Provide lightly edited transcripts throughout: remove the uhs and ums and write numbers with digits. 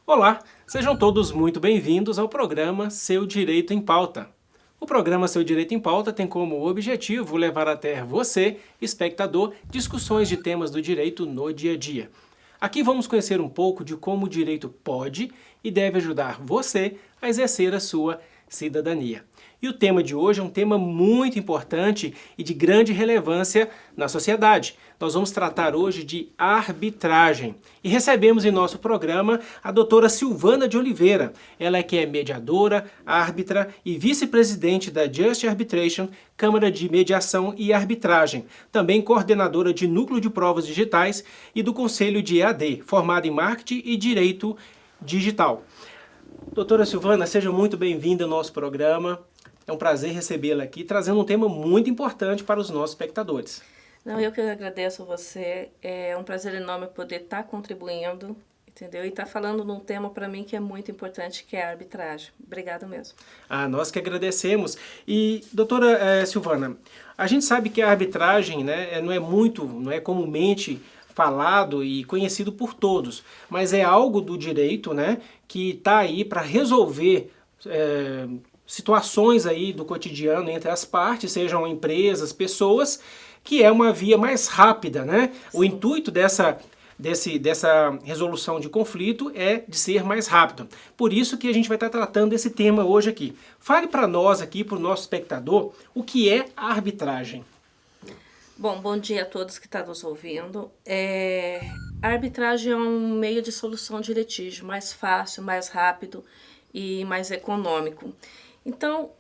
Olá, sejam todos muito bem-vindos ao programa Seu Direito em Pauta. O programa Seu Direito em Pauta tem como objetivo levar até você, espectador, discussões de temas do direito no dia a dia. Aqui vamos conhecer um pouco de como o direito pode e deve ajudar você a exercer a sua cidadania. E o tema de hoje é um tema muito importante e de grande relevância na sociedade. Nós vamos tratar hoje de arbitragem. E recebemos em nosso programa a doutora Silvana de Oliveira. Ela que é mediadora, árbitra e vice-presidente da Just Arbitration, Câmara de Mediação e Arbitragem. Também coordenadora de Núcleo de Provas Digitais e do Conselho de EAD, formada em Marketing e Direito Digital. Doutora Silvana, seja muito bem-vinda ao nosso programa. É um prazer recebê-la aqui, trazendo um tema muito importante para os nossos espectadores. Não, eu que agradeço a você. É um prazer enorme poder estar contribuindo, entendeu? E estar falando num tema para mim que é muito importante, que é a arbitragem. Obrigado mesmo. Nós que agradecemos. E, doutora Silvana, a gente sabe que a arbitragem, né, não é comumente falado e conhecido por todos, mas é algo do direito, né, que está aí para resolver situações aí do cotidiano entre as partes, sejam empresas, pessoas, que é uma via mais rápida, né? Sim. O intuito dessa resolução de conflito é de ser mais rápido. Por isso que a gente vai estar tratando desse tema hoje aqui. Fale para nós aqui, para o nosso espectador, o que é a arbitragem. Bom dia a todos que estão nos ouvindo. A arbitragem é um meio de solução de litígio mais fácil, mais rápido e mais econômico. Então,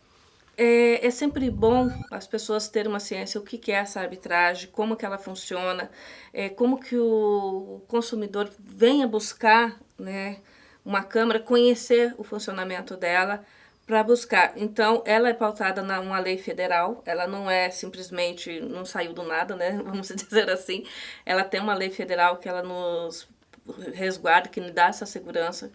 é sempre bom as pessoas terem uma ciência o que é essa arbitragem, como que ela funciona, como que o consumidor venha buscar, né, uma câmara, conhecer o funcionamento dela para buscar. Então, ela é pautada numa lei federal, ela não é simplesmente, não saiu do nada, né, vamos dizer assim. Ela tem uma lei federal que ela nos resguarda, que nos dá essa segurança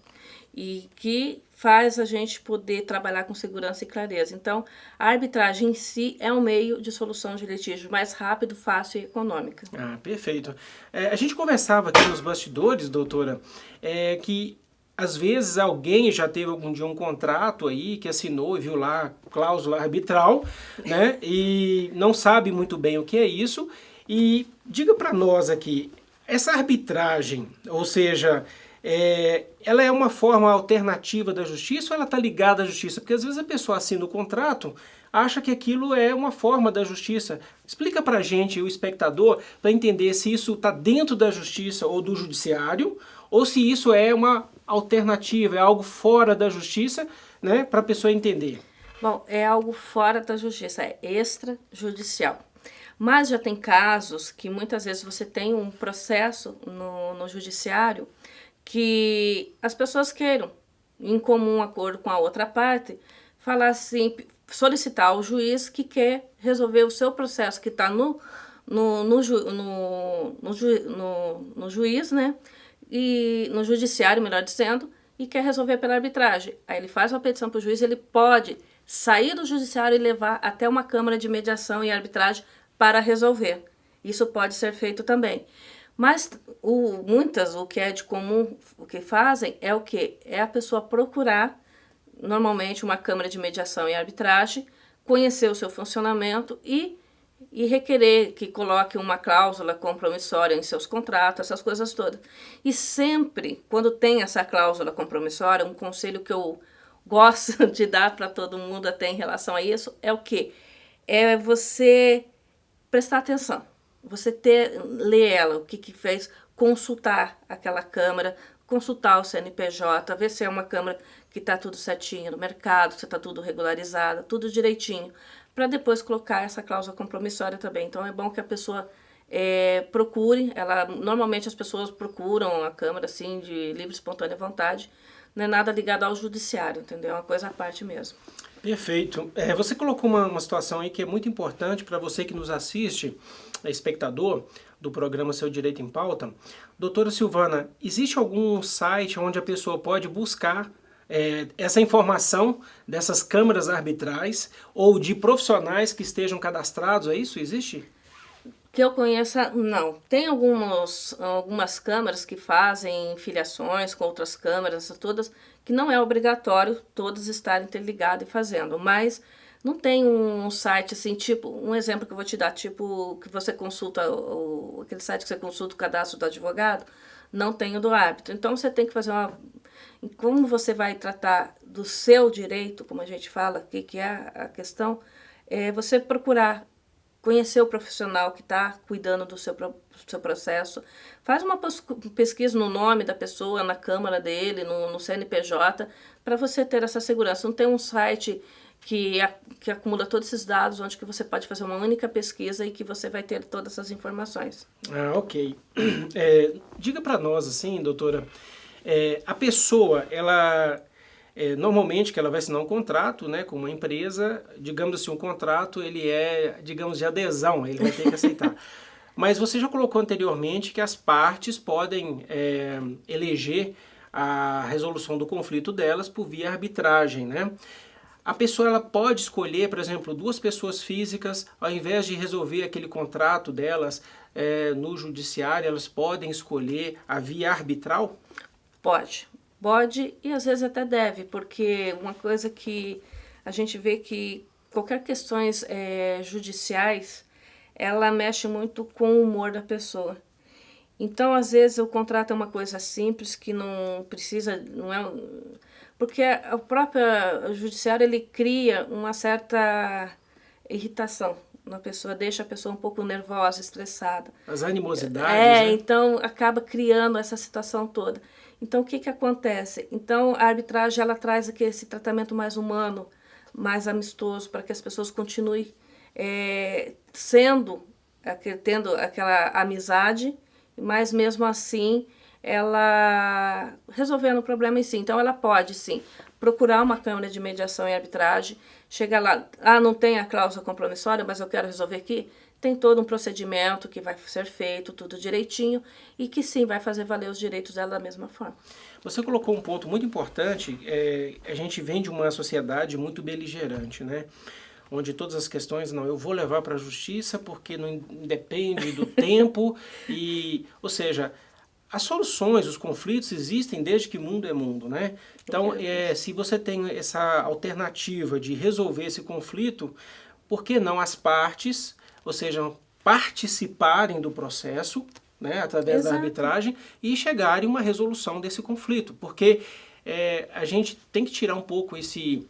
e que faz a gente poder trabalhar com segurança e clareza. Então, a arbitragem em si é um meio de solução de litígio mais rápido, fácil e econômica. Perfeito. A gente conversava aqui nos bastidores, doutora, que às vezes alguém já teve algum dia um contrato aí que assinou e viu lá cláusula arbitral, né, e não sabe muito bem o que é isso. E diga para nós aqui, essa arbitragem, ou seja, ela é uma forma alternativa da justiça ou ela está ligada à justiça? Porque às vezes a pessoa assina o contrato, acha que aquilo é uma forma da justiça. Explica para a gente, o espectador, para entender se isso está dentro da justiça ou do judiciário, ou se isso é uma alternativa, é algo fora da justiça, né, para a pessoa entender. Bom, é algo fora da justiça, é extrajudicial. Mas já tem casos que muitas vezes você tem um processo no judiciário que as pessoas queiram, em comum acordo com a outra parte, falar assim, solicitar ao juiz que quer resolver o seu processo que está no juiz, né? E no judiciário, melhor dizendo, e quer resolver pela arbitragem. Aí ele faz uma petição para o juiz, ele pode sair do judiciário e levar até uma câmara de mediação e arbitragem para resolver. Isso pode ser feito também. Mas o que é de comum, o que fazem é o quê? É a pessoa procurar, normalmente, uma câmara de mediação e arbitragem, conhecer o seu funcionamento e requerer que coloque uma cláusula compromissória em seus contratos, essas coisas todas. E sempre, quando tem essa cláusula compromissória, um conselho que eu gosto de dar para todo mundo até em relação a isso, é o quê? É você prestar atenção. Você ler ela, o que fez, consultar aquela câmara, consultar o CNPJ, ver se é uma câmara que está tudo certinho no mercado, se está tudo regularizado, tudo direitinho, para depois colocar essa cláusula compromissória também. Então é bom que a pessoa procure, normalmente as pessoas procuram a câmara assim, de livre e espontânea vontade, não é nada ligado ao judiciário, entendeu? É uma coisa à parte mesmo. Perfeito. Você colocou uma situação aí que é muito importante para você que nos assiste, espectador do programa Seu Direito em Pauta. Doutora Silvana, existe algum site onde a pessoa pode buscar essa informação dessas câmaras arbitrais ou de profissionais que estejam cadastrados? É isso? Existe? Que eu conheça, não. Tem algumas câmaras que fazem filiações com outras câmaras, todas, que não é obrigatório todas estarem interligadas e fazendo, mas não tem um site assim, tipo, um exemplo que eu vou te dar, tipo, que você consulta, aquele site que você consulta o cadastro do advogado, não tem o do árbitro. Então você tem que fazer uma. Como você vai tratar do seu direito, como a gente fala, que é a questão, é você procurar conhecer o profissional que está cuidando do seu processo, faz uma pesquisa no nome da pessoa, na Câmara dele, no CNPJ, para você ter essa segurança. Não tem um site que acumula todos esses dados, onde que você pode fazer uma única pesquisa e que você vai ter todas essas informações. Ah, ok. Diga para nós, assim, doutora, a pessoa, ela... normalmente que ela vai assinar um contrato, né, com uma empresa, digamos assim, um contrato ele é, digamos, de adesão, ele vai ter que aceitar. Mas você já colocou anteriormente que as partes podem eleger a resolução do conflito delas por via arbitragem, né? A pessoa ela pode escolher, por exemplo, duas pessoas físicas, ao invés de resolver aquele contrato delas no judiciário, elas podem escolher a via arbitral? Pode. Pode e às vezes até deve, porque uma coisa que a gente vê que qualquer questões judiciais, ela mexe muito com o humor da pessoa. Então, às vezes, o contrato é uma coisa simples que não precisa, não é... Porque o próprio judiciário, ele cria uma certa irritação na pessoa, deixa a pessoa um pouco nervosa, estressada. As animosidades, né? Então acaba criando essa situação toda. Então, o que que acontece? Então, a arbitragem, ela traz aqui esse tratamento mais humano, mais amistoso, para que as pessoas continuem tendo aquela amizade, mas mesmo assim, ela resolvendo o problema em si. Então, ela pode, sim, procurar uma câmara de mediação e arbitragem, chegar lá, não tem a cláusula compromissória, mas eu quero resolver aqui. Tem todo um procedimento que vai ser feito, tudo direitinho, e que sim, vai fazer valer os direitos dela da mesma forma. Você colocou um ponto muito importante, a gente vem de uma sociedade muito beligerante, né? Onde todas as questões, não, eu vou levar para a justiça porque não depende do tempo, ou seja, as soluções, os conflitos existem desde que mundo é mundo, né? Então, se você tem essa alternativa de resolver esse conflito, por que não as partes, ou seja, participarem do processo, né, através da arbitragem, e chegarem a uma resolução desse conflito? Porque a gente tem que tirar um pouco esse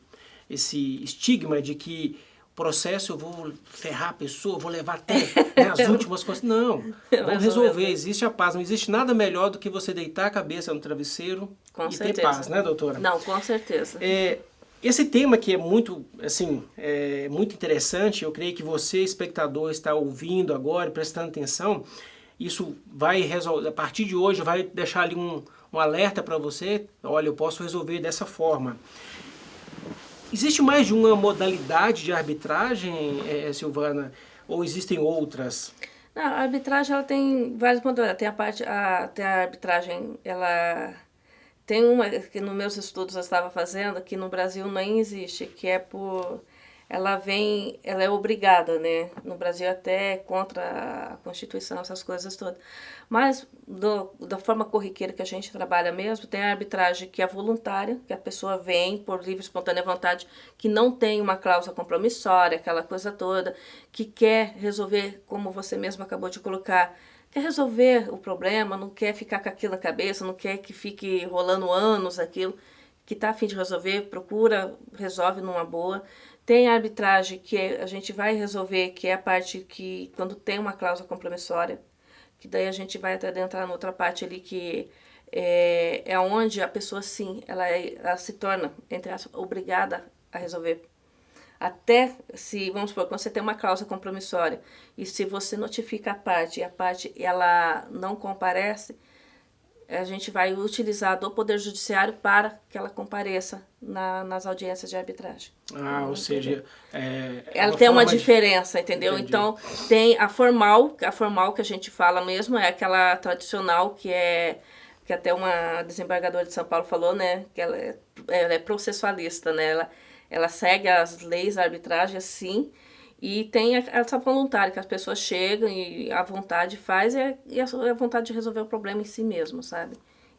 estigma de que processo eu vou ferrar a pessoa, vou levar até as últimas coisas. Não, vamos resolver, existe a paz. Não existe nada melhor do que você deitar a cabeça no travesseiro ter paz, né, doutora? Não, com certeza. Esse tema que é muito, assim, muito interessante, eu creio que você, espectador, está ouvindo agora, prestando atenção, isso vai resolver, a partir de hoje vai deixar ali um alerta para você, olha, eu posso resolver dessa forma. Existe mais de uma modalidade de arbitragem, Silvana, ou existem outras? Não, a arbitragem ela tem várias modalidades. Tem a arbitragem, ela tem uma que nos meus estudos eu estava fazendo, que no Brasil nem existe, que é ela é obrigada, né? No Brasil até contra a Constituição, essas coisas todas. Mas da forma corriqueira que a gente trabalha mesmo, tem a arbitragem que é voluntária, que a pessoa vem por livre e espontânea vontade, que não tem uma cláusula compromissória, aquela coisa toda, que quer resolver, como você mesmo acabou de colocar, quer resolver o problema, não quer ficar com aquilo na cabeça, não quer que fique rolando anos aquilo, que está a fim de resolver, procura, resolve numa boa. Tem a arbitragem que a gente vai resolver, que é a parte que, quando tem uma cláusula compromissória, que daí a gente vai até adentrar na outra parte ali, que é onde a pessoa, sim, ela se torna, entre aspas, obrigada a resolver. Até se, vamos supor, quando você tem uma cláusula compromissória, e se você notifica a parte, e a parte ela não comparece, a gente vai utilizar do Poder Judiciário para que ela compareça nas audiências de arbitragem. Ou seja... ela tem uma diferença, entendeu? Entendi. Então, tem a formal que a gente fala mesmo, é aquela tradicional, que até uma desembargadora de São Paulo falou, né? Que ela é processualista, né? Ela segue as leis da arbitragem, assim, E tem essa voluntária, que as pessoas chegam e à vontade faz, e a vontade de resolver o problema em si mesmo, sabe?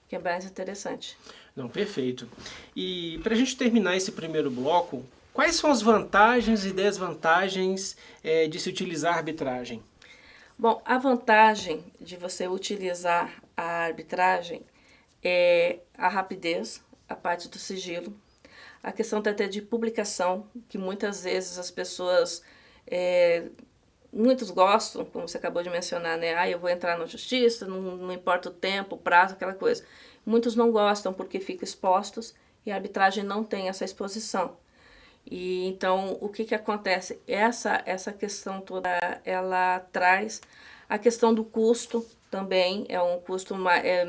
Que é mais interessante. Não, perfeito. E para a gente terminar esse primeiro bloco, quais são as vantagens e desvantagens de se utilizar a arbitragem? Bom, a vantagem de você utilizar a arbitragem é a rapidez, a parte do sigilo, a questão até de publicação, que muitas vezes as pessoas, muitos gostam, como você acabou de mencionar, né? Ah, eu vou entrar na justiça, não importa o tempo, o prazo, aquela coisa. Muitos não gostam porque ficam expostos e a arbitragem não tem essa exposição. E então, o que acontece? Essa questão toda, ela traz a questão do custo também, é um custo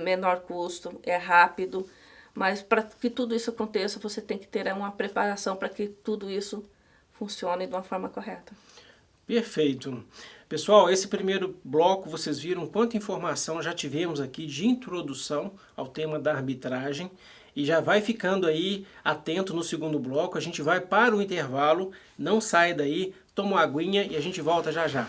menor custo, é rápido, mas para que tudo isso aconteça, você tem que ter uma preparação para que tudo isso funcione de uma forma correta. Perfeito. Pessoal, esse primeiro bloco vocês viram quanta informação já tivemos aqui de introdução ao tema da arbitragem. E já vai ficando aí atento no segundo bloco, a gente vai para o intervalo, não sai daí, toma uma aguinha e a gente volta já já.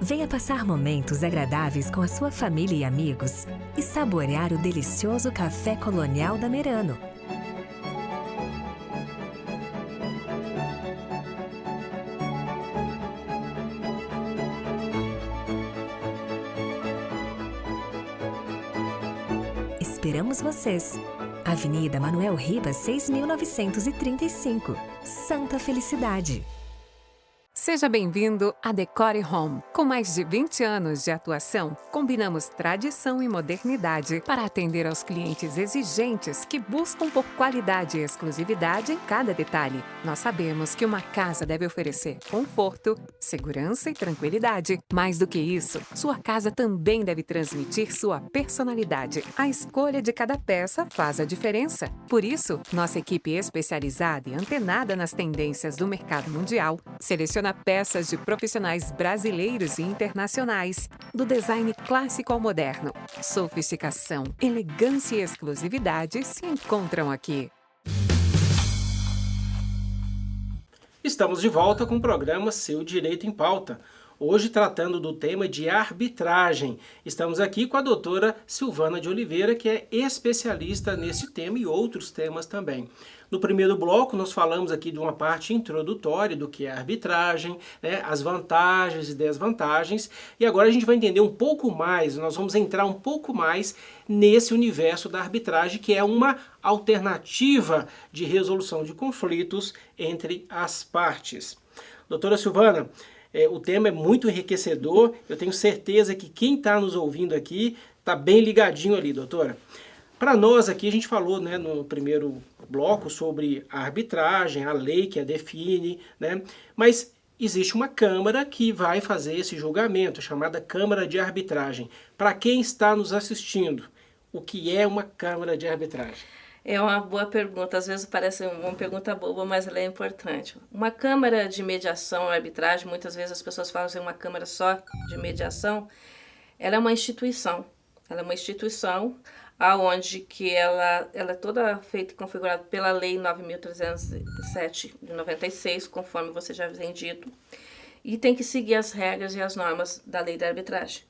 Venha passar momentos agradáveis com a sua família e amigos e saborear o delicioso café colonial da Merano. Esperamos vocês! Avenida Manuel Ribas, 6.935, Santa Felicidade. Seja bem-vindo à Decore Home. Com mais de 20 anos de atuação, combinamos tradição e modernidade para atender aos clientes exigentes que buscam por qualidade e exclusividade em cada detalhe. Nós sabemos que uma casa deve oferecer conforto, segurança e tranquilidade. Mais do que isso, sua casa também deve transmitir sua personalidade. A escolha de cada peça faz a diferença. Por isso, nossa equipe especializada e antenada nas tendências do mercado mundial seleciona peças de profissionais brasileiros e internacionais, do design clássico ao moderno. Sofisticação, elegância e exclusividade se encontram aqui. Estamos de volta com o programa Seu Direito em Pauta. Hoje tratando do tema de arbitragem. Estamos aqui com a doutora Silvana de Oliveira, que é especialista nesse tema e outros temas também. No primeiro bloco, nós falamos aqui de uma parte introdutória do que é arbitragem, né, as vantagens e desvantagens, e agora a gente vai entender um pouco mais, nós vamos entrar um pouco mais nesse universo da arbitragem, que é uma alternativa de resolução de conflitos entre as partes. Doutora Silvana, o tema é muito enriquecedor, eu tenho certeza que quem está nos ouvindo aqui está bem ligadinho ali, doutora. Para nós aqui, a gente falou, né, no primeiro bloco sobre a arbitragem, a lei que a define, né, mas existe uma Câmara que vai fazer esse julgamento, chamada Câmara de Arbitragem. Para quem está nos assistindo, o que é uma Câmara de Arbitragem? É uma boa pergunta, às vezes parece uma pergunta boba, mas ela é importante. Uma câmara de mediação e arbitragem, muitas vezes as pessoas falam assim, uma câmara só de mediação, ela é uma instituição. Ela é uma instituição aonde que ela é toda feita e configurada pela Lei 9.307 de 96, conforme você já tem dito, e tem que seguir as regras e as normas da Lei da Arbitragem.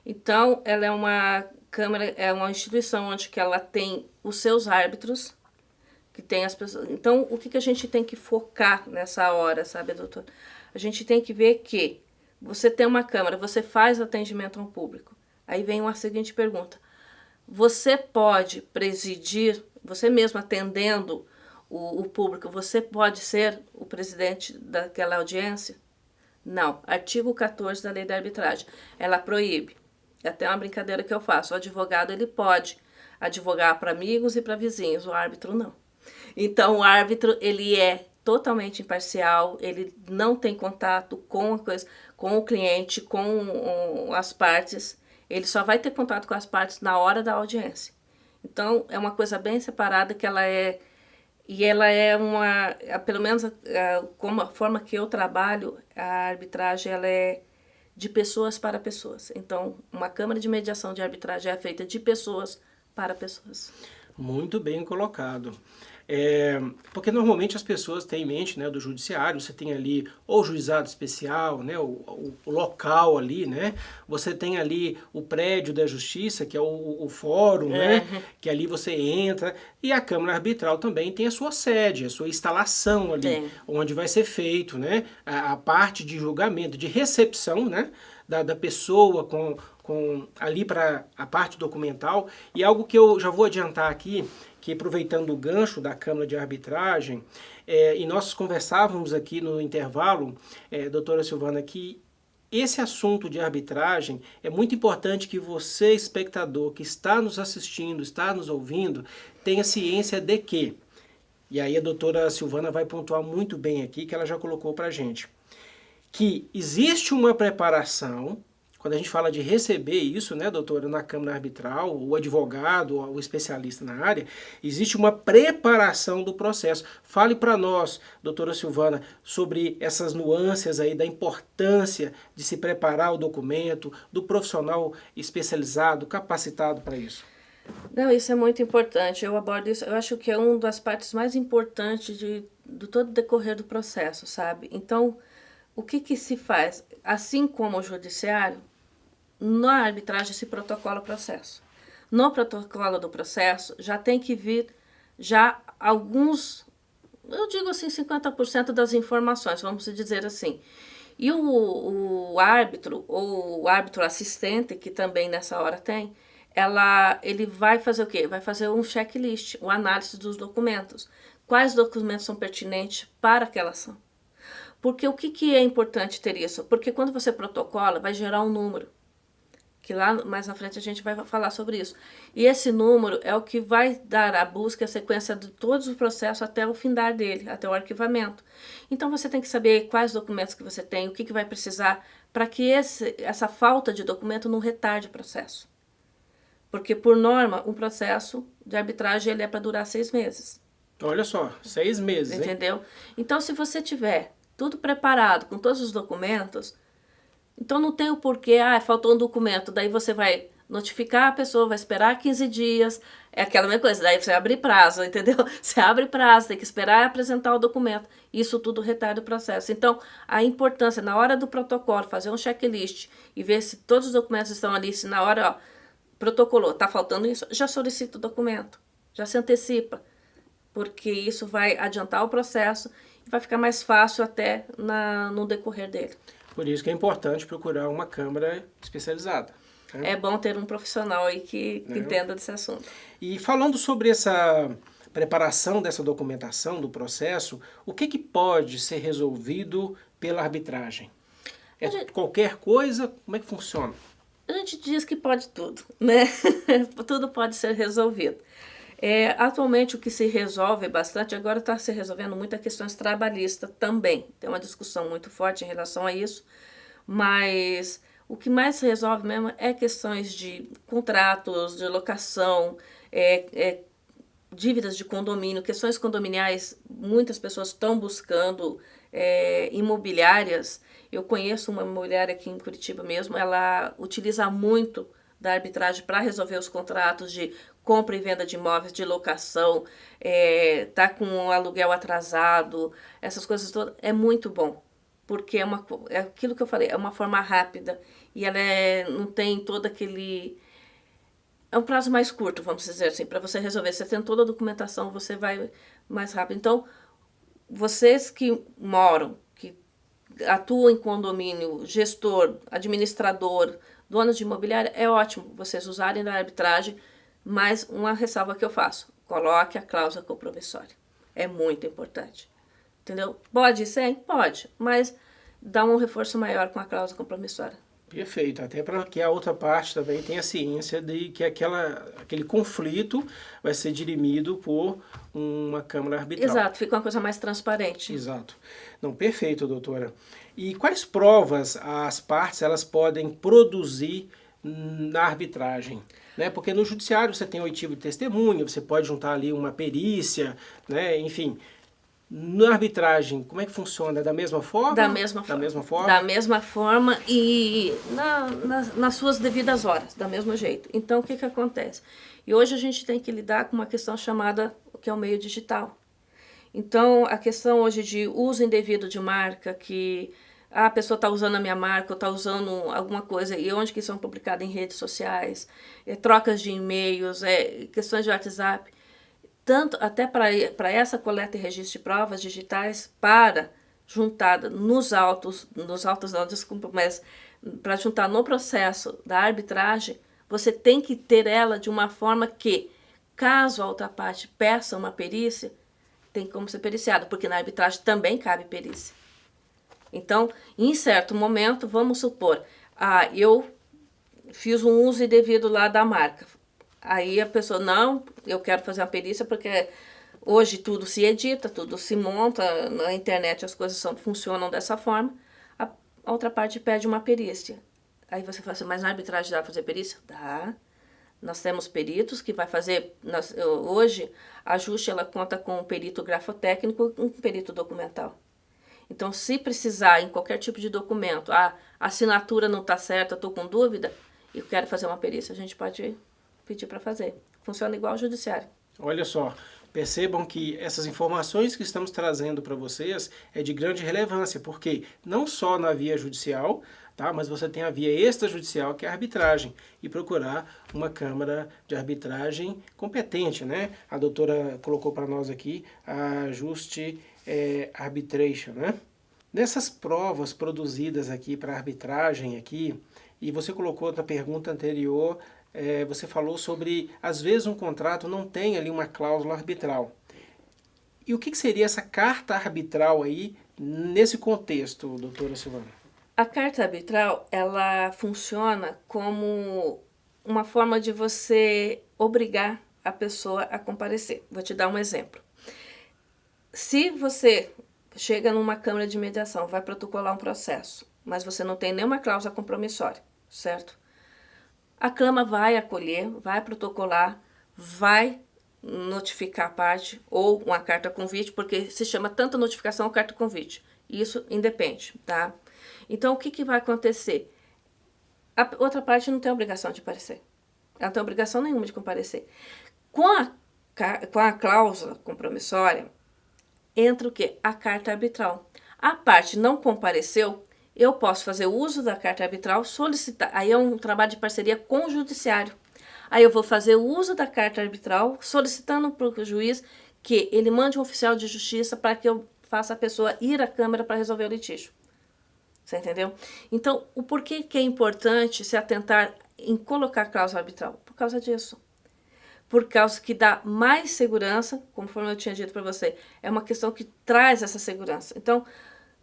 Então, ela é uma Câmara, é uma instituição onde que ela tem os seus árbitros, que tem as pessoas. Então, o que a gente tem que focar nessa hora, sabe, doutor? A gente tem que ver que você tem uma Câmara, você faz atendimento ao público. Aí vem uma seguinte pergunta. Você pode presidir, você mesmo atendendo o público, você pode ser o presidente daquela audiência? Não. Artigo 14 da Lei da Arbitragem. Ela proíbe. É até uma brincadeira que eu faço. O advogado, ele pode advogar para amigos e para vizinhos, o árbitro não. Então, o árbitro, ele é totalmente imparcial, ele não tem contato com a coisa, com o cliente, com as partes, ele só vai ter contato com as partes na hora da audiência. Então, é uma coisa bem separada que ela é, e ela é uma, pelo menos como a forma que eu trabalho, a arbitragem, ela é de pessoas para pessoas. Então, uma Câmara de Mediação de Arbitragem é feita de pessoas para pessoas. Muito bem colocado. Porque normalmente as pessoas têm em mente, né, do judiciário, você tem ali ou o juizado especial, né, o local ali, né, você tem ali o prédio da justiça, que é o fórum, né, que ali você entra, e a Câmara Arbitral também tem a sua sede, a sua instalação ali, onde vai ser feito, né, a parte de julgamento, de recepção, né, da pessoa com ali para a parte documental. E algo que eu já vou adiantar aqui, que aproveitando o gancho da Câmara de Arbitragem, e nós conversávamos aqui no intervalo, doutora Silvana, que esse assunto de arbitragem é muito importante que você, espectador, que está nos assistindo, está nos ouvindo, tenha ciência de que, e aí a doutora Silvana vai pontuar muito bem aqui, que ela já colocou para a gente, que existe uma preparação. Quando a gente fala de receber isso, né, doutora, na Câmara Arbitral, o advogado, o especialista na área, existe uma preparação do processo. Fale para nós, doutora Silvana, sobre essas nuances aí da importância de se preparar o documento, do profissional especializado, capacitado para isso. Não, isso é muito importante. Eu abordo isso, eu acho que é uma das partes mais importantes de todo o decorrer do processo, sabe? Então, o que se faz? Assim como o judiciário, na arbitragem se protocola o processo. No protocolo do processo já tem que vir já alguns, eu digo assim, 50% das informações, vamos dizer assim. E o árbitro, ou o árbitro assistente, que também nessa hora tem, ele vai fazer o quê? Vai fazer um checklist, uma análise dos documentos. Quais documentos são pertinentes para aquela ação? Porque o que é importante ter isso? Porque quando você protocola, vai gerar um número. Que lá mais na frente a gente vai falar sobre isso. E esse número é o que vai dar a busca e a sequência de todos os processos até o findar dele, até o arquivamento. Então você tem que saber quais documentos que você tem, o que vai precisar, para que essa falta de documento não retarde o processo. Porque, por norma, um processo de arbitragem ele é para durar 6 meses. Olha só, 6 meses, hein? Entendeu? Então, se você tiver tudo preparado, com todos os documentos, então não tem o porquê, faltou um documento, daí você vai notificar a pessoa, vai esperar 15 dias, é aquela mesma coisa, daí você abre prazo, entendeu? Você abre prazo, tem que esperar apresentar o documento, isso tudo retarda o processo. Então, a importância, na hora do protocolo, fazer um checklist e ver se todos os documentos estão ali, se na hora, protocolou, tá faltando isso, já solicita o documento, já se antecipa, porque isso vai adiantar o processo e vai ficar mais fácil até no decorrer dele. Por isso que é importante procurar uma câmara especializada. Né? É bom ter um profissional aí que entenda desse assunto. E falando sobre essa preparação dessa documentação do processo, o que pode ser resolvido pela arbitragem? Qualquer coisa? Como é que funciona? A gente diz que pode tudo, né? Tudo pode ser resolvido. Atualmente o que se resolve bastante, agora está se resolvendo muitas questões trabalhistas também. Tem uma discussão muito forte em relação a isso, mas o que mais se resolve mesmo é questões de contratos, de locação, dívidas de condomínio, questões condominiais. Muitas pessoas estão buscando imobiliárias. Eu conheço uma imobiliária aqui em Curitiba mesmo, ela utiliza muito da arbitragem para resolver os contratos de compra e venda de imóveis, de locação, tá com um aluguel atrasado, essas coisas todas, é muito bom, porque é aquilo que eu falei, é uma forma rápida e ela não tem todo aquele... É um prazo mais curto, vamos dizer assim, para você resolver. Você tem toda a documentação, você vai mais rápido. Então, vocês que moram, que atuam em condomínio, gestor, administrador, donos de imobiliária, é ótimo vocês usarem da arbitragem, mas uma ressalva que eu faço, coloque a cláusula compromissória. É muito importante. Entendeu? Pode ser? Pode, mas dá um reforço maior com a cláusula compromissória. Perfeito, até para que a outra parte também tenha ciência de que aquele conflito vai ser dirimido por uma câmara arbitral. Exato, fica uma coisa mais transparente. Exato. Não, perfeito, doutora. E quais provas as partes elas podem produzir na arbitragem? Né? Porque no judiciário você tem oitivo de testemunha, você pode juntar ali uma perícia, né? Enfim. Na arbitragem, como é que funciona? É da mesma forma? Da mesma forma. Da mesma forma e nas suas devidas horas, da mesmo jeito. Então, o que acontece? E hoje a gente tem que lidar com uma questão chamada, que é o meio digital. Então, a questão hoje de uso indevido de marca, que a pessoa está usando a minha marca ou está usando alguma coisa, e onde que são publicadas em redes sociais, trocas de e-mails, questões de WhatsApp, tanto até para essa coleta e registro de provas digitais, para juntada nos autos não, desculpa, mas para juntar no processo da arbitragem, você tem que ter ela de uma forma que, caso a outra parte peça uma perícia, tem como ser periciado, porque na arbitragem também cabe perícia. Então, em certo momento, vamos supor, eu fiz um uso indevido lá da marca. Aí a pessoa, não, eu quero fazer uma perícia porque hoje tudo se edita, tudo se monta, na internet as coisas funcionam dessa forma. A outra parte pede uma perícia. Aí você fala assim, mas na arbitragem dá para fazer perícia? Dá. Nós temos peritos que vai fazer, hoje a Juste ela conta com um perito grafotécnico e um perito documental. Então, se precisar em qualquer tipo de documento, a assinatura não está certa, estou com dúvida, e quero fazer uma perícia, a gente pode pedir para fazer. Funciona igual ao judiciário. Olha só, percebam que essas informações que estamos trazendo para vocês é de grande relevância, porque não só na via judicial, tá, mas você tem a via extrajudicial, que é a arbitragem, e procurar uma câmara de arbitragem competente, né? A doutora colocou para nós aqui a Juste Arbitration, né? Nessas provas produzidas aqui para arbitragem aqui, e você colocou na pergunta anterior, você falou sobre, às vezes um contrato não tem ali uma cláusula arbitral. E o que seria essa carta arbitral aí, nesse contexto, doutora Silvana? A carta arbitral, ela funciona como uma forma de você obrigar a pessoa a comparecer. Vou te dar um exemplo. Se você chega numa câmara de mediação, vai protocolar um processo, mas você não tem nenhuma cláusula compromissória, certo? A Câmara vai acolher, vai protocolar, vai notificar a parte ou uma carta convite, porque se chama tanto notificação ou carta convite. Isso independe, tá? Então, o que vai acontecer? A outra parte não tem obrigação de comparecer. Ela não tem obrigação nenhuma de comparecer. Com a cláusula compromissória, entra o quê? A carta arbitral. A parte não compareceu, eu posso fazer uso da carta arbitral, solicitar. Aí é um trabalho de parceria com o judiciário. Aí eu vou fazer o uso da carta arbitral, solicitando para o juiz que ele mande um oficial de justiça para que eu faça a pessoa ir à Câmara para resolver o litígio. Você entendeu? Então, o porquê que é importante se atentar em colocar cláusula arbitral? Por causa disso. Por causa que dá mais segurança, conforme eu tinha dito para você, é uma questão que traz essa segurança. Então,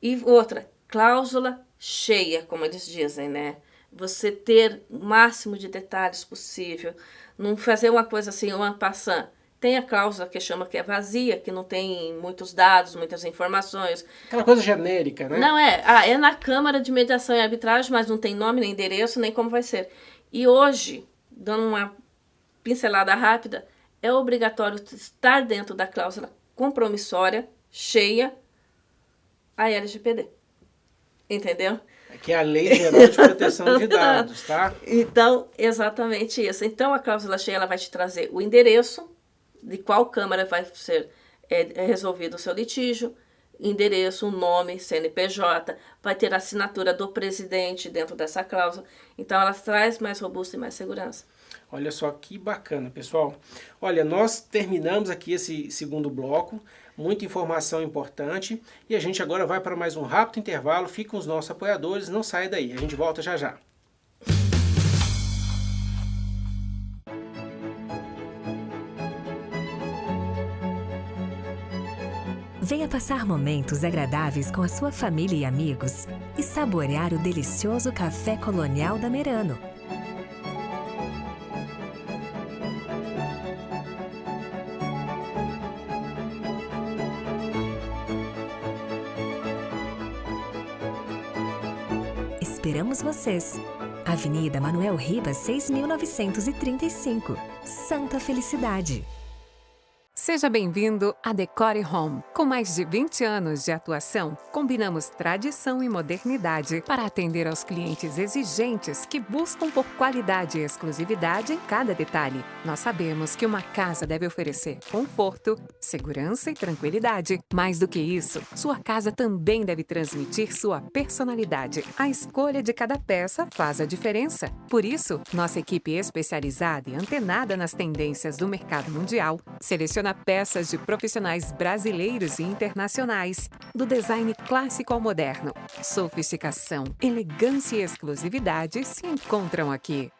e outra, cláusula cheia, como eles dizem, né? Você ter o máximo de detalhes possível, não fazer uma coisa assim, uma passant. Tem a cláusula que chama que é vazia, que não tem muitos dados, muitas informações. Aquela coisa genérica, né? Não é. É na Câmara de Mediação e Arbitragem, mas não tem nome, nem endereço, nem como vai ser. E hoje, dando uma pincelada rápida, é obrigatório estar dentro da cláusula compromissória, cheia, a LGPD. Entendeu? Que é a Lei Geral de Proteção de Dados, tá? Então, exatamente isso. Então, a cláusula cheia ela vai te trazer o endereço de qual Câmara vai ser resolvido o seu litígio, endereço, nome, CNPJ, vai ter a assinatura do presidente dentro dessa cláusula. Então, ela traz mais robusta e mais segurança. Olha só que bacana, pessoal. Olha, nós terminamos aqui esse segundo bloco, muita informação importante, e a gente agora vai para mais um rápido intervalo. Fica com os nossos apoiadores, não sai daí, a gente volta já já. Venha passar momentos agradáveis com a sua família e amigos e saborear o delicioso café colonial da Merano. Esperamos vocês! Avenida Manuel Ribas, 6.935, Santa Felicidade. Seja bem-vindo à Decore Home. Com mais de 20 anos de atuação, combinamos tradição e modernidade para atender aos clientes exigentes que buscam por qualidade e exclusividade em cada detalhe. Nós sabemos que uma casa deve oferecer conforto, segurança e tranquilidade. Mais do que isso, sua casa também deve transmitir sua personalidade. A escolha de cada peça faz a diferença. Por isso, nossa equipe especializada e antenada nas tendências do mercado mundial seleciona peças de profissionais brasileiros e internacionais, do design clássico ao moderno. Sofisticação, elegância e exclusividade se encontram aqui.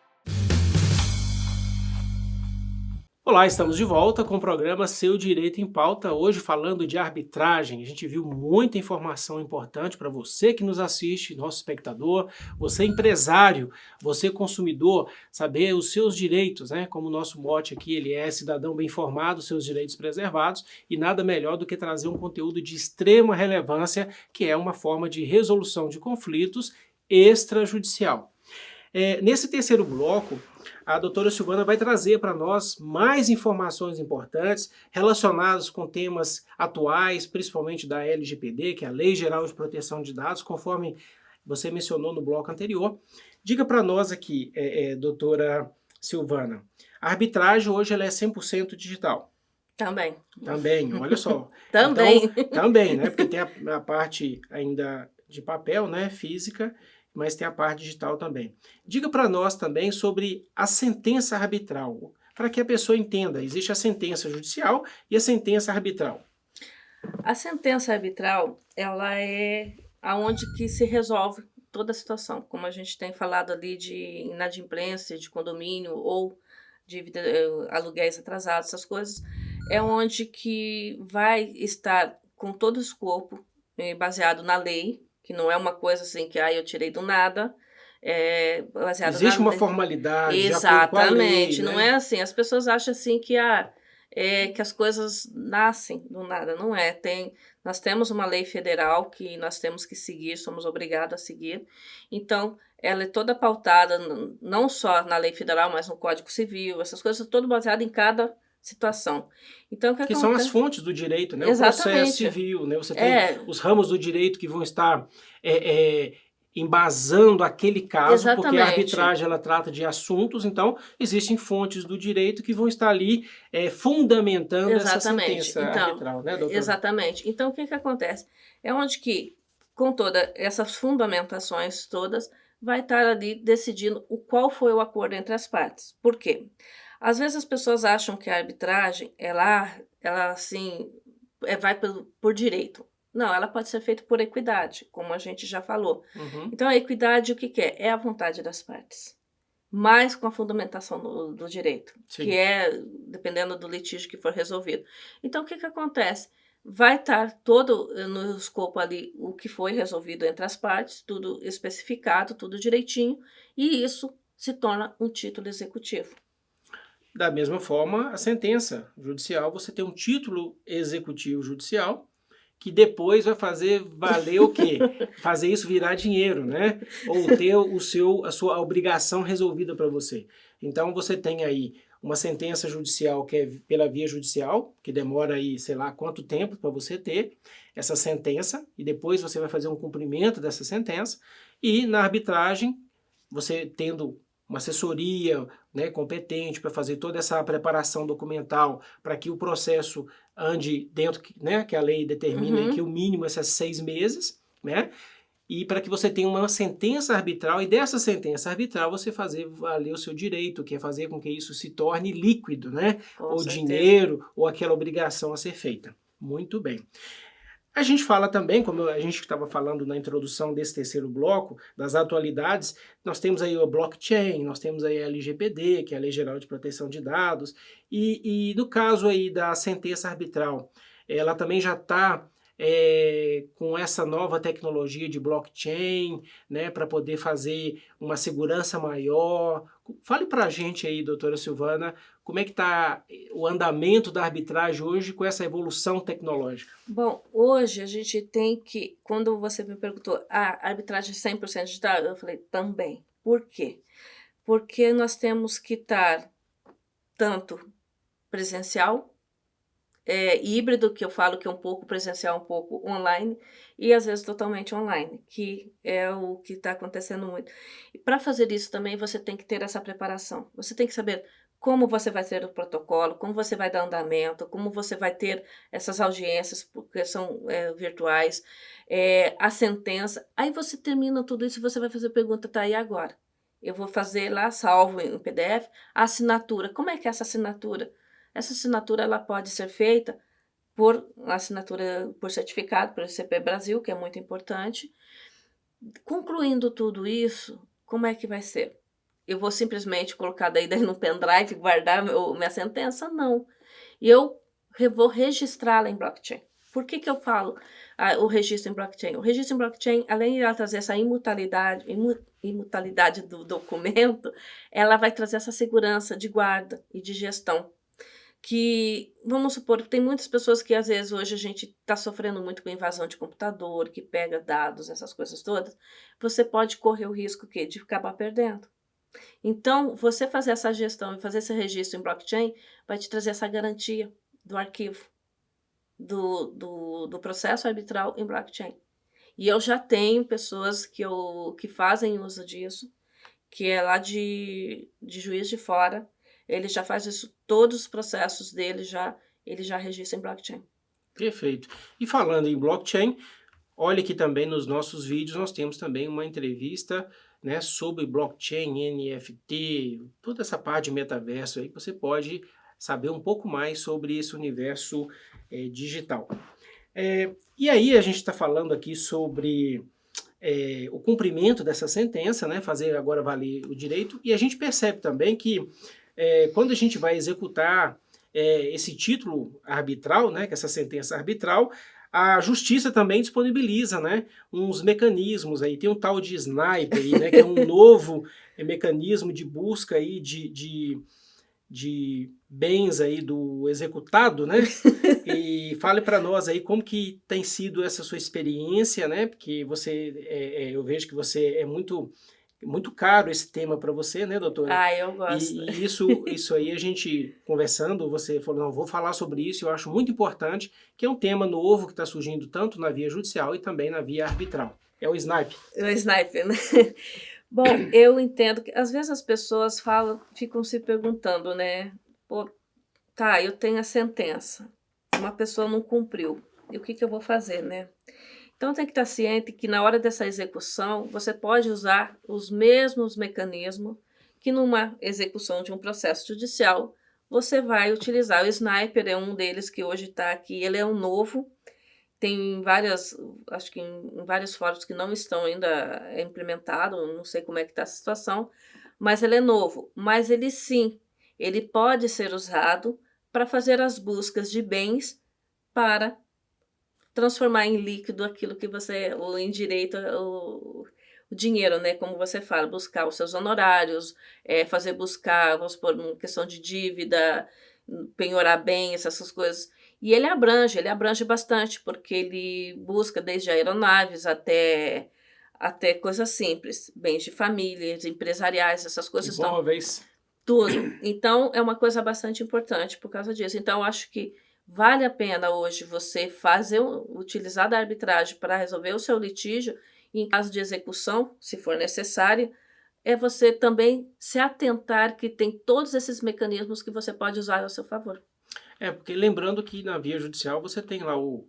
Olá, estamos de volta com o programa Seu Direito em Pauta, hoje falando de arbitragem. A gente viu muita informação importante para você que nos assiste, nosso espectador, você empresário, você consumidor, saber os seus direitos, né? Como o nosso mote aqui, ele é cidadão bem informado, seus direitos preservados, e nada melhor do que trazer um conteúdo de extrema relevância, que é uma forma de resolução de conflitos extrajudicial. Nesse terceiro bloco, a doutora Silvana vai trazer para nós mais informações importantes relacionadas com temas atuais, principalmente da LGPD, que é a Lei Geral de Proteção de Dados, conforme você mencionou no bloco anterior. Diga para nós aqui, doutora Silvana, a arbitragem hoje ela é 100% digital. Também. Também, olha só. Também. Então, também, né? Porque tem a parte ainda de papel, né? Física, mas tem a parte digital também. Diga para nós também sobre a sentença arbitral, para que a pessoa entenda. Existe a sentença judicial e a sentença arbitral. A sentença arbitral, ela é aonde que se resolve toda a situação, como a gente tem falado ali de inadimplência, de condomínio ou de aluguéis atrasados, essas coisas, é onde que vai estar com todo o escopo baseado na lei, que não é uma coisa assim que eu tirei do nada, baseado Existe uma lei. formalidade, Exatamente, de acordo com a lei, não né? é assim. As pessoas acham assim que que as coisas nascem do nada, não é. Nós temos uma lei federal que nós temos que seguir, somos obrigados a seguir. Então, ela é toda pautada não só na lei federal, mas no Código Civil, essas coisas, tudo baseado em cada situação. Então, o que Que são as acontece? fontes do direito, né? O Exatamente. processo civil, né? Você tem os ramos do direito que vão estar embasando aquele caso, porque a Exatamente. arbitragem ela trata de assuntos, então existem fontes do direito que vão estar ali fundamentando essa sentença arbitral, né, doutora? Exatamente. Então, o que acontece? É onde que, com todas essas fundamentações todas, vai estar ali decidindo qual foi o acordo entre as partes. Por quê? Às vezes as pessoas acham que a arbitragem, ela assim, vai por direito. Não, ela pode ser feita por equidade, como a gente já falou. Uhum. Então, a equidade, o que é? É a vontade das partes, mas com a fundamentação do direito, Sim. que é dependendo do litígio que for resolvido. Então, o que acontece? Vai estar todo no escopo ali o que foi resolvido entre as partes, tudo especificado, tudo direitinho, e isso se torna um título executivo. Da mesma forma, a sentença judicial, você tem um título executivo judicial que depois vai fazer valer o quê? Fazer isso virar dinheiro, né? Ou ter a sua obrigação resolvida para você. Então você tem aí uma sentença judicial que é pela via judicial, que demora aí, sei lá, quanto tempo para você ter essa sentença, e depois você vai fazer um cumprimento dessa sentença, e na arbitragem, você tendo uma assessoria, né, competente para fazer toda essa preparação documental para que o processo ande dentro, né, que a lei determina que o mínimo é 6 meses, né, e para que você tenha uma sentença arbitral, e dessa sentença arbitral você fazer valer o seu direito, que é fazer com que isso se torne líquido, né, ou dinheiro, ou aquela obrigação a ser feita. Muito bem. A gente fala também, como a gente estava falando na introdução desse terceiro bloco, das atualidades, nós temos aí o blockchain, nós temos aí a LGPD, que é a Lei Geral de Proteção de Dados, e no caso aí da sentença arbitral, ela também já está com essa nova tecnologia de blockchain, né, para poder fazer uma segurança maior. Fale para a gente aí, doutora Silvana, como é que está o andamento da arbitragem hoje com essa evolução tecnológica? Bom, hoje a gente tem que, quando você me perguntou, a arbitragem 100% digital, eu falei também. Por quê? Porque nós temos que estar tanto presencial híbrido, que eu falo que é um pouco presencial, um pouco online, e às vezes totalmente online, que é o que está acontecendo muito. E para fazer isso também você tem que ter essa preparação. Você tem que saber como você vai ter o protocolo, como você vai dar andamento, como você vai ter essas audiências, porque são virtuais, a sentença. Aí você termina tudo isso e você vai fazer pergunta, tá, e agora? Eu vou fazer lá, salvo em PDF, a assinatura. Como é que é essa assinatura? Essa assinatura ela pode ser feita por assinatura por certificado, pelo ICP Brasil, que é muito importante. Concluindo tudo isso, como é que vai ser? Eu vou simplesmente colocar daí no pendrive, guardar minha sentença? Não. Eu vou registrá-la em blockchain. Por que eu falo o registro em blockchain? O registro em blockchain, além de ela trazer essa imutabilidade do documento, ela vai trazer essa segurança de guarda e de gestão. Que, vamos supor, tem muitas pessoas que às vezes hoje a gente está sofrendo muito com invasão de computador, que pega dados, essas coisas todas, você pode correr o risco de acabar perdendo. Então, você fazer essa gestão e fazer esse registro em blockchain vai te trazer essa garantia do arquivo, do processo arbitral em blockchain. E eu já tenho pessoas que fazem uso disso, que é lá de Juiz de Fora. Ele já faz isso, todos os processos dele ele já registra em blockchain. Perfeito. E falando em blockchain, olha que também nos nossos vídeos nós temos também uma entrevista, né, sobre blockchain, NFT, toda essa parte de metaverso aí, você pode saber um pouco mais sobre esse universo digital. E aí a gente está falando aqui sobre o cumprimento dessa sentença, né, fazer agora valer o direito, e a gente percebe também que quando a gente vai executar esse título arbitral, né, que é essa sentença arbitral, a justiça também disponibiliza, né, uns mecanismos aí, tem um tal de Snipe aí, né, que é um novo mecanismo de busca aí de bens aí do executado, né? E fale para nós aí como que tem sido essa sua experiência, né? Porque você, eu vejo que você é muito caro esse tema para você, né, doutora? Eu gosto. E isso aí a gente conversando, você falou, não, vou falar sobre isso, eu acho muito importante, que é um tema novo que está surgindo tanto na via judicial e também na via arbitral. É o Snipe. O Snipe, né? Bom, eu entendo que às vezes as pessoas ficam se perguntando, né? Pô, tá, eu tenho a sentença, uma pessoa não cumpriu, e o que eu vou fazer, né? Então tem que estar ciente que na hora dessa execução você pode usar os mesmos mecanismos que numa execução de um processo judicial você vai utilizar. O Sniper é um deles que hoje está aqui, ele é um novo, tem acho que em vários fóruns que não estão ainda implementados, não sei como é que está essa situação, mas ele é novo. Mas ele sim, ele pode ser usado para fazer as buscas de bens para transformar em líquido aquilo que você, ou em direito, o dinheiro, né? Como você fala, buscar os seus honorários, buscar, vamos supor, uma questão de dívida, penhorar bens, essas coisas. E ele abrange bastante, porque ele busca desde aeronaves até coisas simples, bens de famílias, empresariais, essas coisas. Imóveis. Tudo. Então, é uma coisa bastante importante por causa disso. Então, eu acho que vale a pena hoje você utilizar da arbitragem para resolver o seu litígio, e em caso de execução, se for necessário, é você também se atentar que tem todos esses mecanismos que você pode usar ao seu favor. Porque lembrando que na via judicial você tem lá o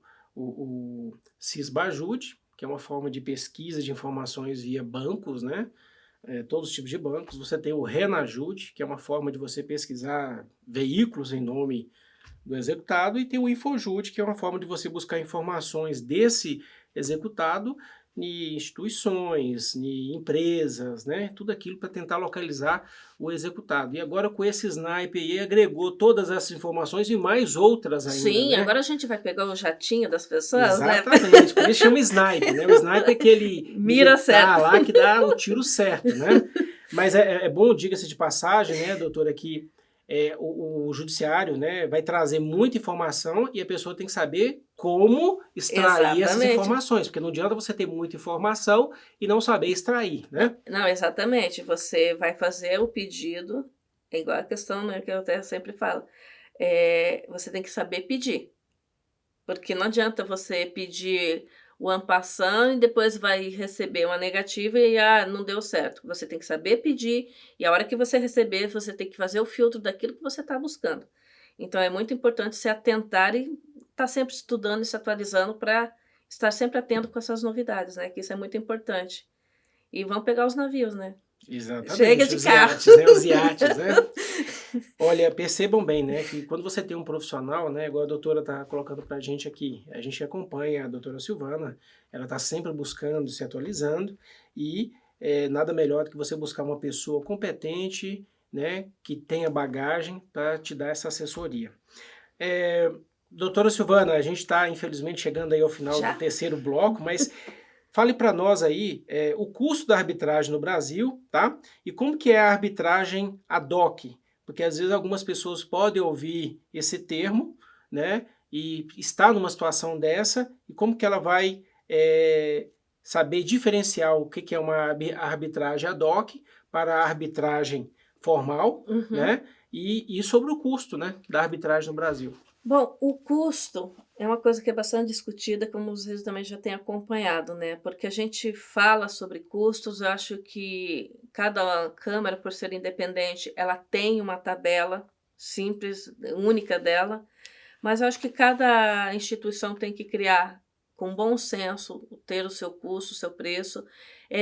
Cisbajude, que é uma forma de pesquisa de informações via bancos, né? Todos os tipos de bancos. Você tem o Renajude, que é uma forma de você pesquisar veículos em nome do executado, e tem o Infojude, que é uma forma de você buscar informações desse executado em instituições, em empresas, né? Tudo aquilo para tentar localizar o executado. E agora com esse Snipe aí agregou todas essas informações e mais outras ainda. Sim, né? Agora a gente vai pegar o jatinho das pessoas, Exatamente, por isso chama Snipe, né? O Snipe é aquele mira certo lá que dá o tiro certo, né? Mas é bom, diga-se de passagem, né, doutora, que o judiciário, né, vai trazer muita informação e a pessoa tem que saber como extrair essas informações, porque não adianta você ter muita informação e não saber extrair, né? Não, exatamente. Você vai fazer o pedido, é igual a questão, né, que eu até sempre falo. você tem que saber pedir. Porque não adianta você pedir o en passant e depois vai receber uma negativa e, não deu certo. Você tem que saber pedir e a hora que você receber, você tem que fazer o filtro daquilo que você está buscando. Então é muito importante se atentar e estar sempre estudando e se atualizando para estar sempre atento com essas novidades, né, que isso é muito importante. E vão pegar os navios, né. Exatamente. Chega de os carro. iates, né? Os iates, né? Olha, percebam bem, né, que quando você tem um profissional, né, igual a doutora está colocando para a gente aqui, a gente acompanha a doutora Silvana, ela está sempre buscando, se atualizando, e nada melhor do que você buscar uma pessoa competente, né, que tenha bagagem para te dar essa assessoria. Doutora Silvana, a gente está, infelizmente, chegando aí ao final Já? do terceiro bloco, mas fale para nós aí o custo da arbitragem no Brasil, tá? E como que é a arbitragem ad hoc? Porque às vezes algumas pessoas podem ouvir esse termo, né? E estar numa situação dessa, e como que ela vai saber diferenciar o que é uma arbitragem ad hoc para a arbitragem formal, né? E sobre o custo, né, da arbitragem no Brasil. Bom, o custo é uma coisa que é bastante discutida, como vocês também já têm acompanhado, né? Porque a gente fala sobre custos, eu acho que cada câmara, por ser independente, ela tem uma tabela simples, única dela, mas eu acho que cada instituição tem que criar com bom senso, ter o seu custo, o seu preço,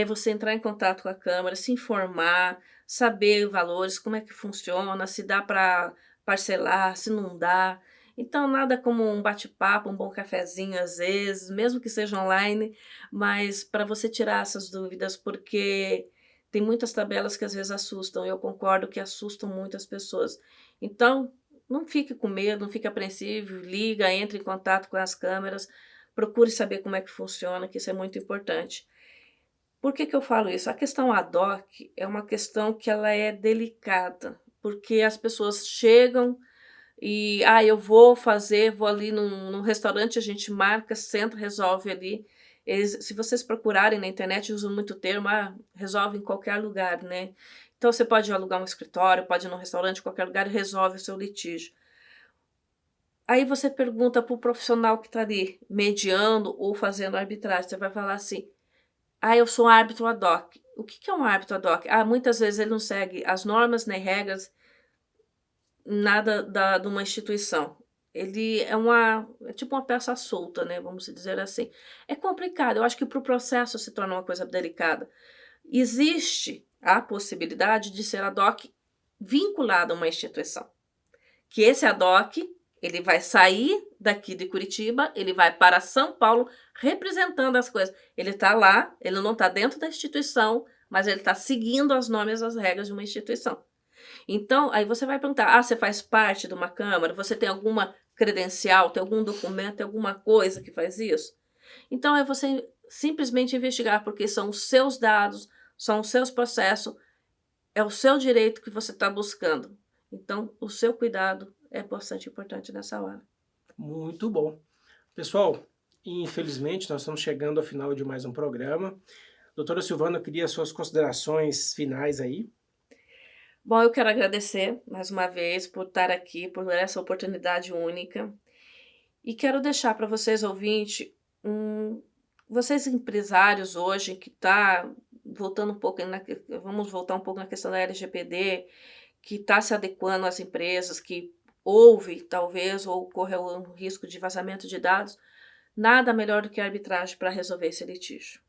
você entrar em contato com a câmara, se informar, saber valores, como é que funciona, se dá para parcelar, se não dá. Então, nada como um bate-papo, um bom cafezinho às vezes, mesmo que seja online, mas para você tirar essas dúvidas, porque tem muitas tabelas que às vezes assustam, eu concordo que assustam muito as pessoas. Então, não fique com medo, não fique apreensivo, liga, entre em contato com as câmeras, procure saber como é que funciona, que isso é muito importante. Por que eu falo isso? A questão ad hoc é uma questão que ela é delicada, porque as pessoas chegam e, eu vou ali num restaurante, a gente marca, senta, resolve ali. Se vocês procurarem na internet, usam muito o termo, resolve em qualquer lugar, né? Então você pode alugar um escritório, pode ir num restaurante, qualquer lugar e resolve o seu litígio. Aí você pergunta para o profissional que está ali, mediando ou fazendo arbitragem, você vai falar assim, eu sou um árbitro ad hoc. O que é um árbitro ad hoc? Muitas vezes ele não segue as normas nem regras, nada de uma instituição. Ele é tipo uma peça solta, né? Vamos dizer assim. É complicado, eu acho que para o processo se torna uma coisa delicada. Existe a possibilidade de ser ad hoc vinculado a uma instituição. Que esse ad hoc, ele vai sair daqui de Curitiba, ele vai para São Paulo representando as coisas. Ele está lá, ele não está dentro da instituição, mas ele está seguindo as normas e as regras de uma instituição. Então, aí você vai perguntar, você faz parte de uma câmara? Você tem alguma credencial, tem algum documento, tem alguma coisa que faz isso? Então, é você simplesmente investigar, porque são os seus dados, são os seus processos, é o seu direito que você está buscando. Então, o seu cuidado é bastante importante nessa hora. Muito bom. Pessoal, infelizmente nós estamos chegando ao final de mais um programa. Doutora Silvana, eu queria suas considerações finais aí. Bom, eu quero agradecer mais uma vez por estar aqui, por essa oportunidade única. E quero deixar para vocês, ouvintes, vocês empresários hoje que está voltando um pouco, vamos voltar um pouco na questão da LGPD, que está se adequando às empresas, que houve, talvez, ou ocorreu um risco de vazamento de dados, nada melhor do que a arbitragem para resolver esse litígio.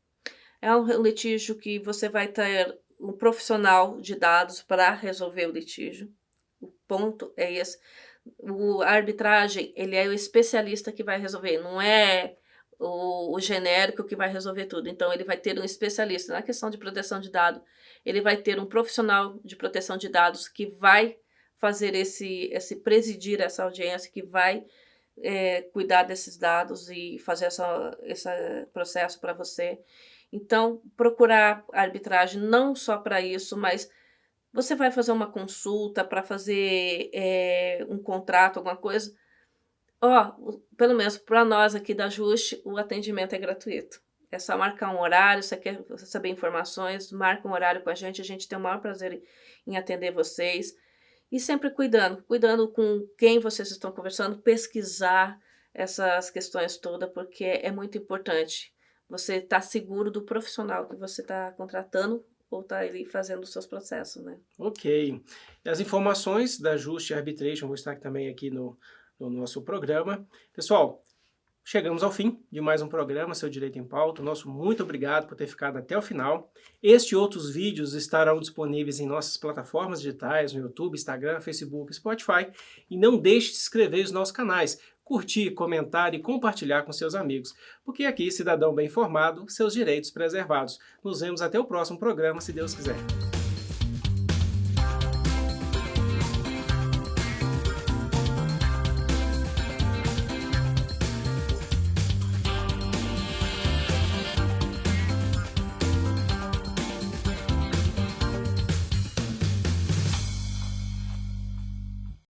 É um litígio que você vai ter um profissional de dados para resolver o litígio. O ponto é esse. A arbitragem, ele é o especialista que vai resolver, não é o genérico que vai resolver tudo. Então, ele vai ter um especialista na questão de proteção de dados, ele vai ter um profissional de proteção de dados que vai fazer presidir essa audiência, que vai cuidar desses dados e fazer esse processo para você. Então, procurar arbitragem não só para isso, mas você vai fazer uma consulta para fazer um contrato, alguma coisa. Pelo menos para nós aqui da Juste, o atendimento é gratuito. É só marcar um horário, você quer saber informações, marca um horário com a gente tem o maior prazer em atender vocês. E sempre cuidando com quem vocês estão conversando, pesquisar essas questões todas, porque é muito importante. Você estar seguro do profissional que você está contratando ou está ali fazendo os seus processos, né? Ok. E as informações da Just Arbitration vou estar também aqui no nosso programa. Pessoal, chegamos ao fim de mais um programa, Seu Direito em Pauta. Nosso muito obrigado por ter ficado até o final. Este e outros vídeos estarão disponíveis em nossas plataformas digitais, no YouTube, Instagram, Facebook, Spotify. E não deixe de se inscrever nos nossos canais, curtir, comentar e compartilhar com seus amigos. Porque aqui, cidadão bem informado, seus direitos preservados. Nos vemos até o próximo programa, se Deus quiser.